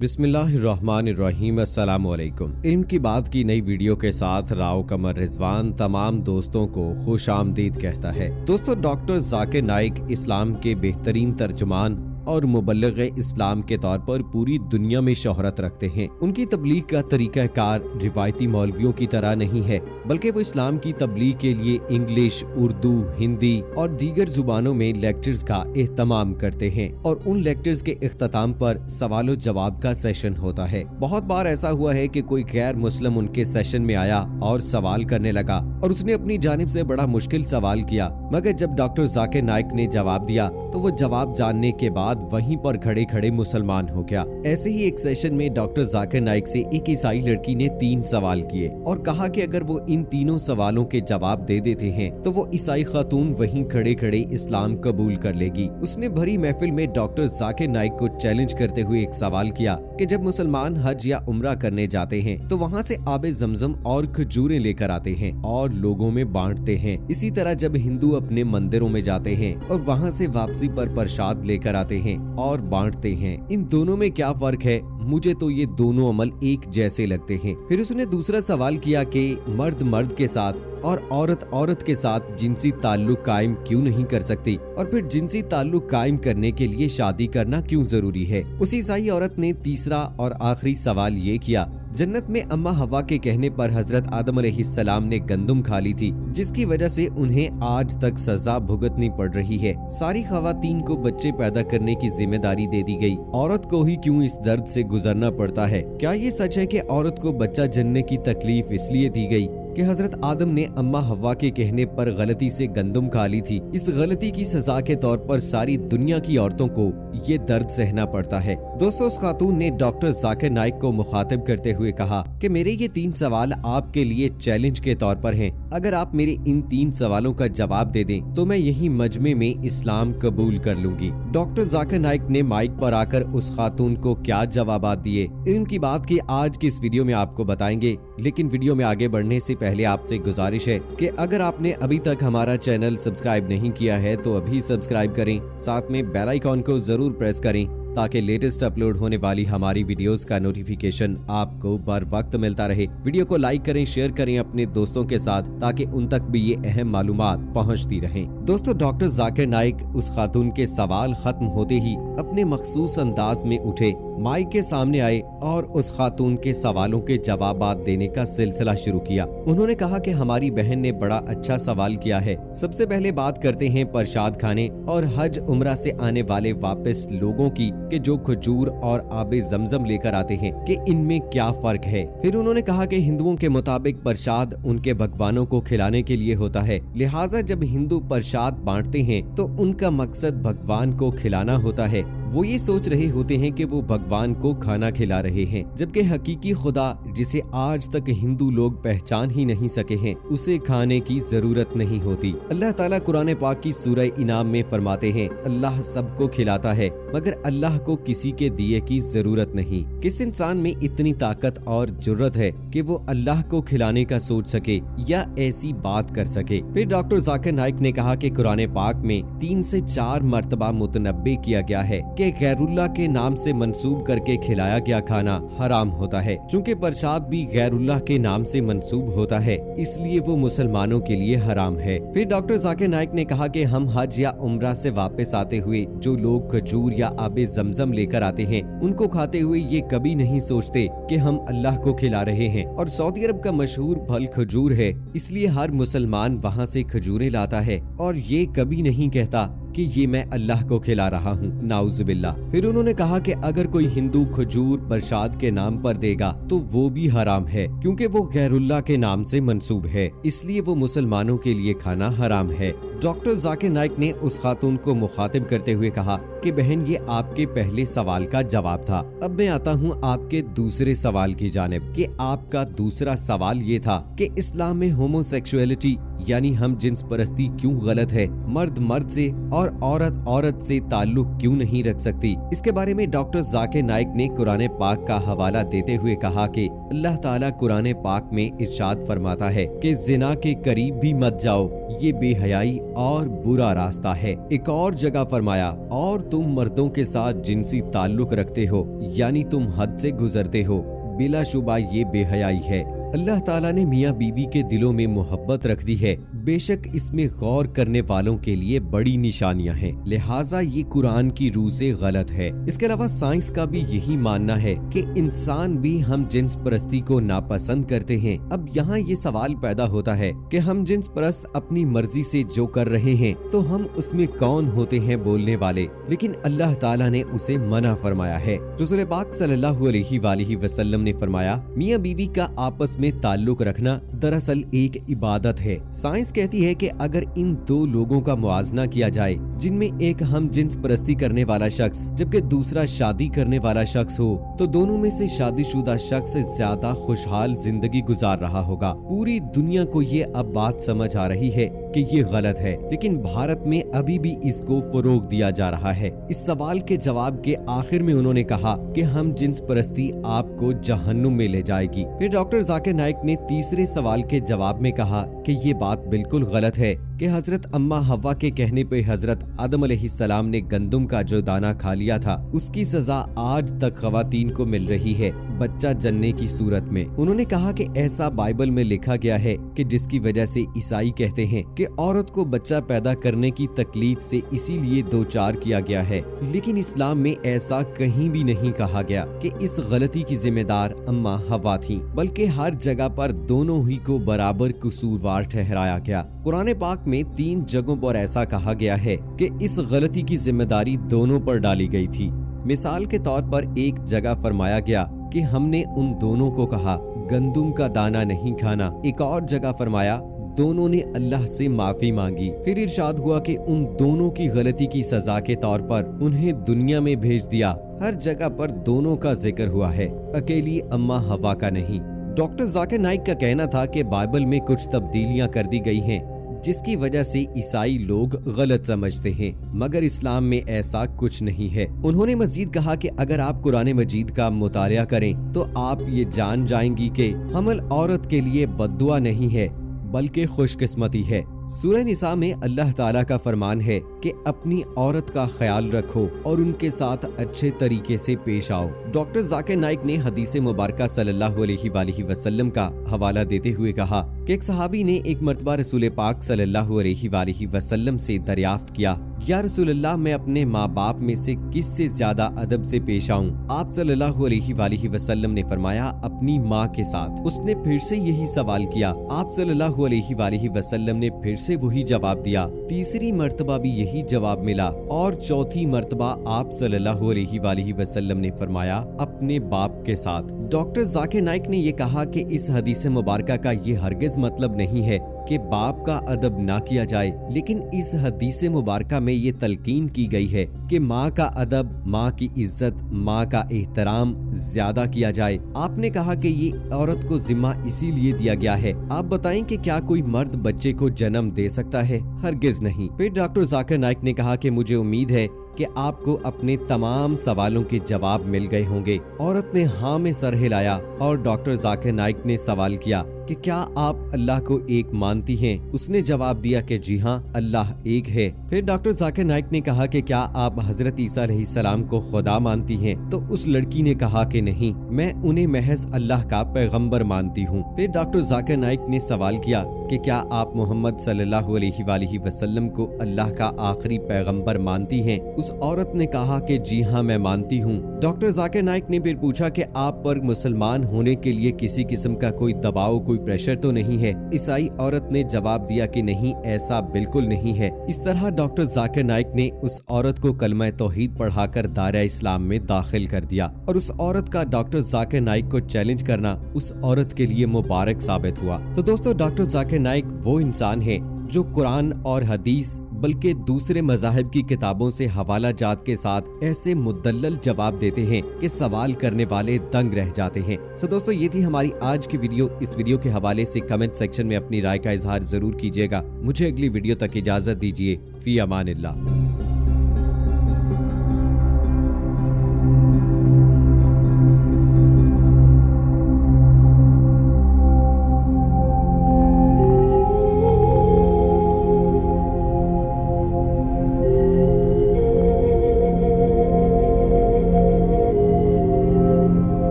बिस्मिल्लाहिर्रहमानिर्रहीम अस्सलाम वालेकुम। इल्म की बात की नई वीडियो के साथ राव कमर रिजवान तमाम दोस्तों को खुश आमदीद कहता है। दोस्तों, डॉक्टर जाकिर नाइक इस्लाम के बेहतरीन तर्जुमान और मुबल्लिग इस्लाम के तौर पर पूरी दुनिया में शोहरत रखते हैं। उनकी तबलीग का तरीका कार रिवायती मौलवियों की तरह नहीं है, बल्कि वो इस्लाम की तबलीग के लिए इंग्लिश, उर्दू, हिंदी और दीगर जुबानों में लेक्चर्स का एहतमाम करते हैं और उन लेक्चर्स के इख्तिताम पर सवाल जवाब का सेशन होता है। बहुत बार ऐसा हुआ है कि कोई गैर मुस्लिम उनके सेशन में आया और सवाल करने लगा और उसने अपनी जानिब से बड़ा मुश्किल सवाल किया, मगर जब डॉक्टर जाकिर नाइक ने जवाब दिया तो वो जवाब जानने के बाद वहीं पर खड़े खड़े मुसलमान हो गया। ऐसे ही एक सेशन में डॉक्टर जाकिर नाइक से एक ईसाई लड़की ने 3 सवाल किए और कहा कि अगर वो इन तीनों सवालों के जवाब दे देते हैं तो वो ईसाई खातून वहीं खड़े खड़े इस्लाम कबूल कर लेगी। उसने भरी महफिल में डॉक्टर जाकिर नाइक को चैलेंज करते हुए एक सवाल किया कि जब मुसलमान हज या उम्रा करने जाते हैं तो वहाँ से आबे जमजम और खजूरें लेकर आते हैं और लोगों में बांटते हैं। इसी तरह जब हिंदू अपने मंदिरों में जाते हैं और वहाँ से वापसी पर प्रसाद लेकर आते हैं और बांटते हैं, इन दोनों में क्या फर्क है? मुझे तो ये दोनों अमल एक जैसे लगते हैं। फिर उसने दूसरा सवाल किया कि मर्द मर्द के साथ और औरत औरत के साथ जिनसी ताल्लुक कायम क्यों नहीं कर सकती, और फिर जिनसी ताल्लुक कायम करने के लिए शादी करना क्यों जरूरी है। उसी ईसाई औरत ने तीसरा और आखिरी सवाल ये किया, जन्नत में अम्मा हवा के कहने पर हजरत आदम अलैहिस्सलाम ने गंदम खा ली थी, जिसकी वजह से उन्हें आज तक सजा भुगतनी पड़ रही है। सारी खवातीन को बच्चे पैदा करने की जिम्मेदारी दे दी गई, औरत को ही क्यों इस दर्द से गुजरना पड़ता है? क्या ये सच है कि औरत को बच्चा जनने की तकलीफ इसलिए दी गई कि हजरत आदम ने अम्मा हवा के कहने पर गलती से गंदम खा ली थी? इस गलती की सजा के तौर पर सारी दुनिया की औरतों को ये दर्द सहना पड़ता है। दोस्तों, उस खातून ने डॉक्टर जाकिर नाइक को मुखातिब करते हुए कहा कि मेरे ये 3 सवाल आपके लिए चैलेंज के तौर पर हैं। अगर आप मेरे इन 3 सवालों का जवाब दे दें तो मैं यही मजमे में इस्लाम कबूल कर लूंगी। डॉक्टर जाकिर नाइक ने माइक पर आकर उस खातून को क्या जवाबात दिए, इनकी बात की आज की इस वीडियो में आपको बताएंगे। लेकिन वीडियो में आगे बढ़ने से पहले आपसे गुजारिश है कि अगर आपने अभी तक हमारा चैनल सब्सक्राइब नहीं किया है तो अभी सब्सक्राइब करें, साथ में बेल आइकॉन को जरूर प्रेस करें ताकि लेटेस्ट अपलोड होने वाली हमारी वीडियोस का नोटिफिकेशन आपको बर वक्त मिलता रहे। वीडियो को लाइक करें, शेयर करें अपने दोस्तों के साथ ताकि उन तक भी ये अहम मालूमात पहुंचती रहें। दोस्तों, डॉक्टर जाकिर नाइक उस खातून के सवाल खत्म होते ही अपने मखसूस अंदाज में उठे, माइक के सामने आए और उस खातून के सवालों के जवाबात देने का सिलसिला शुरू किया। उन्होंने कहा कि हमारी बहन ने बड़ा अच्छा सवाल किया है। सबसे पहले बात करते हैं प्रसाद खाने और हज उम्रा से आने वाले वापस लोगों की कि जो खजूर और आबे जमजम लेकर आते हैं कि इनमें क्या फर्क है। फिर उन्होंने कहा कि हिंदुओं के मुताबिक प्रसाद उनके भगवानों को खिलाने के लिए होता है, लिहाजा जब हिंदू प्रसाद बांटते हैं तो उनका मकसद भगवान को खिलाना होता है। वो ये सोच रहे होते हैं कि वो भगवान को खाना खिला रहे हैं, जबकि हकीकी खुदा जिसे आज तक हिंदू लोग पहचान ही नहीं सके हैं, उसे खाने की जरूरत नहीं होती। अल्लाह ताला कुरान पाक की सूरह इनाम में फरमाते हैं, अल्लाह सबको खिलाता है मगर अल्लाह को किसी के दिए की जरूरत नहीं। किस इंसान में इतनी ताकत और जुर्रत है कि वो अल्लाह को खिलाने का सोच सके या ऐसी बात कर सके? फिर डॉक्टर जाकिर नाइक ने कहा कि कुरान पाक में 3 से 4 मर्तबा मुतनब्बे किया गया है कि गैरुल्लाह के नाम से मंसूब करके खिलाया गया खाना हराम होता है। चूँकि प्रसाद भी गैरुल्लाह के नाम से मंसूब होता है, इसलिए वो मुसलमानों के लिए हराम है। फिर डॉक्टर जाकिर नाइक ने कहा कि हम हज या उम्रा से वापस आते हुए जो लोग खजूर या आबे जमजम लेकर आते हैं, उनको खाते हुए ये कभी नहीं सोचते कि हम अल्लाह को खिला रहे हैं। और सऊदी अरब का मशहूर फल खजूर है, इसलिए हर मुसलमान वहाँ से खजूरें लाता है और ये कभी नहीं कहता कि ये मैं अल्लाह को खिला रहा हूँ, नाउजुबिल्लाह। फिर उन्होंने कहा कि अगर कोई हिंदू खजूर प्रसाद के नाम पर देगा तो वो भी हराम है, क्योंकि वो गैरुल्लाह के नाम से मंसूब है, इसलिए वो मुसलमानों के लिए खाना हराम है। डॉक्टर जाकिर नाइक ने उस खातून को मुखातिब करते हुए कहा कि बहन, ये आपके पहले सवाल का जवाब था। अब मैं आता हूँ आपके दूसरे सवाल की जानिब कि आपका दूसरा सवाल ये था कि इस्लाम में होमोसेक्सुअलिटी यानी हम जिन्स परस्ती क्यों गलत है, मर्द मर्द से और औरत औरत से ताल्लुक क्यों नहीं रख सकती। इसके बारे में डॉक्टर जाकिर नाइक ने कुरान पाक का हवाला देते हुए कहा कि अल्लाह ताला कुरान पाक में इरशाद फरमाता है कि जिना के करीब भी मत जाओ, ये बेहयाई और बुरा रास्ता है। एक और जगह फरमाया, और तुम मर्दों के साथ जिनसी ताल्लुक रखते हो यानी तुम हद से गुजरते हो, बिलाशुबा ये बेहयाई है। अल्लाह ताला ने मियाँ बीवी के दिलों में मोहब्बत रख दी है, बेशक इसमें गौर करने वालों के लिए बड़ी निशानियां हैं, लिहाजा ये कुरान की रूह से गलत है। इसके अलावा साइंस का भी यही मानना है कि इंसान भी हम जिन्स परस्ती को नापसंद करते हैं। अब यहाँ ये सवाल पैदा होता है कि हम जिन्स परस्त अपनी मर्जी से जो कर रहे हैं तो हम उसमें कौन होते हैं बोलने वाले, लेकिन अल्लाह ताला ने उसे मना फरमाया है। रसूल पाक सल्लल्लाहु अलैहि वसल्लम ने फरमाया, मियाँ बीवी का आपस में ताल्लुक रखना दरअसल एक इबादत है। साइंस कहती है कि अगर इन दो लोगों का मुआवजा किया जाए जिनमें एक हम जिन्स परस्ती करने वाला शख्स जबकि दूसरा शादी करने वाला शख्स हो, तो दोनों में से शादीशुदा शख्स ज्यादा खुशहाल जिंदगी गुजार रहा होगा। पूरी दुनिया को ये अब बात समझ आ रही है कि ये गलत है, लेकिन भारत में अभी भी इसको फरोग दिया जा रहा है। इस सवाल के जवाब के आखिर में उन्होंने कहा कि हम जिन्स परस्ती आपको जहन्नुम में ले जाएगी। फिर डॉक्टर जाकिर नाइक ने तीसरे सवाल के जवाब में कहा कि ये बात बिल्कुल गलत है कि हजरत अम्मा हवा के कहने पे हजरत आदम अलैहिस्सलाम ने गंदुम का जो दाना खा लिया था उसकी सजा आज तक खवातीन को मिल रही है, बच्चा जन्ने की सूरत में। उन्होंने कहा कि ऐसा बाइबल में लिखा गया है कि जिसकी वजह से ईसाई कहते हैं कि औरत को बच्चा पैदा करने की तकलीफ से इसीलिए दो चार किया गया है, लेकिन इस्लाम में ऐसा कहीं भी नहीं कहा गया कि इस गलती की जिम्मेदार अम्मा हवा थी, बल्कि हर जगह पर दोनों ही को बराबर कसूरवार ठहराया गया। कुरान पाक में 3 जगहों पर ऐसा कहा गया है कि इस गलती की जिम्मेदारी दोनों पर डाली गई थी। मिसाल के तौर पर एक जगह फरमाया गया कि हमने उन दोनों को कहा गंदुम का दाना नहीं खाना। एक और जगह फरमाया दोनों ने अल्लाह से माफी मांगी। फिर इरशाद हुआ कि उन दोनों की गलती की सजा के तौर पर उन्हें दुनिया में भेज दिया। हर जगह पर दोनों का जिक्र हुआ है, अकेली अम्मा हवा का नहीं। डॉक्टर जाकिर नाइक का कहना था कि बाइबल में कुछ तब्दीलियां कर दी गई हैं जिसकी वजह से ईसाई लोग गलत समझते हैं, मगर इस्लाम में ऐसा कुछ नहीं है। उन्होंने मजीद कहा कि अगर आप कुरान मजीद का मुतालिया करें तो आप ये जान जाएंगी कि हमल औरत के लिए बद्दुआ नहीं है बल्कि खुशकिस्मती है। सूरह निसा में अल्लाह ताला का फरमान है कि अपनी औरत का ख्याल रखो और उनके साथ अच्छे तरीके से पेश आओ। डॉक्टर जाकिर नाइक ने हदीस मुबारका सल्लल्लाहु अलैहि वसल्लम का हवाला देते हुए कहा कि एक सहाबी ने एक मर्तबा रसूल पाक सल्लल्लाहु अलैहि वसल्लम से दरियाफ्त किया, या रसूलल्लाह मैं अपने माँ बाप में से किससे ज्यादा अदब से पेश आऊं? आप सल्लल्लाहु अलैहि वसल्लम ने फरमाया अपनी माँ के साथ। उसने फिर से यही सवाल किया, आप सल्लल्लाहु अलैहि वसल्लम ने फिर से वही जवाब दिया। तीसरी मर्तबा भी यही जवाब मिला और चौथी मर्तबा आप सल्लल्लाहु अलैहि वसल्लम ने फरमाया अपने बाप के साथ। डॉक्टर जाकिर नाइक ने ये कहा कि इस हदीस मुबारका का ये हरगिज मतलब नहीं है कि बाप का अदब ना किया जाए, लेकिन इस हदीस मुबारका में ये तलकीन की गई है कि माँ का अदब, माँ की इज्जत, माँ का एहतराम ज्यादा किया जाए। आपने कहा कि ये औरत को जिम्मा इसीलिए दिया गया है। आप बताएं कि क्या कोई मर्द बच्चे को जन्म दे सकता है? हरगिज नहीं। फिर डॉक्टर जाकिर नाइक ने कहा कि मुझे उम्मीद है कि आपको अपने तमाम सवालों के जवाब मिल गए होंगे। औरत ने हाँ में सर हिलाया और डॉक्टर जाकिर नाइक ने सवाल किया कि क्या आप अल्लाह को एक मानती हैं? उसने जवाब दिया कि जी हाँ, अल्लाह एक है। फिर डॉक्टर जाकिर नाइक ने कहा कि क्या आप हजरत ईसा अलैहिस्सलाम को खुदा मानती हैं? तो उस लड़की ने कहा कि नहीं, मैं उन्हें महज अल्लाह का पैगंबर मानती हूँ। फिर डॉक्टर जाकिर नाइक ने सवाल किया कि क्या आप मोहम्मद सल्लल्लाहु अलैहि वसल्लम को अल्लाह का आखिरी पैगंबर मानती हैं? उस औरत ने कहा कि जी हाँ, मैं मानती हूँ। डॉक्टर जाकिर नाइक ने फिर पूछा कि आप पर मुसलमान होने के लिए किसी किस्म का कोई दबाव, कोई प्रेशर तो नहीं है? ईसाई औरत ने जवाब दिया कि नहीं, ऐसा बिल्कुल नहीं है। इस तरह डॉक्टर जाकिर नाइक ने उस औरत को कलमा तौहीद पढ़ाकर दायरा इस्लाम में दाखिल कर दिया और उस औरत का डॉक्टर जाकिर नाइक को चैलेंज करना उस औरत के लिए मुबारक साबित हुआ। तो दोस्तों, डॉक्टर जाकिर नाइक वो इंसान है जो कुरान और हदीस बल्कि दूसरे मज़ाहिब की किताबों से हवाला जात के साथ ऐसे मुदल्लल जवाब देते हैं कि सवाल करने वाले दंग रह जाते हैं। सो दोस्तों, ये थी हमारी आज की वीडियो। इस वीडियो के हवाले से कमेंट सेक्शन में अपनी राय का इजहार जरूर कीजिएगा। मुझे अगली वीडियो तक इजाजत दीजिए। फी अमानिल्लाह।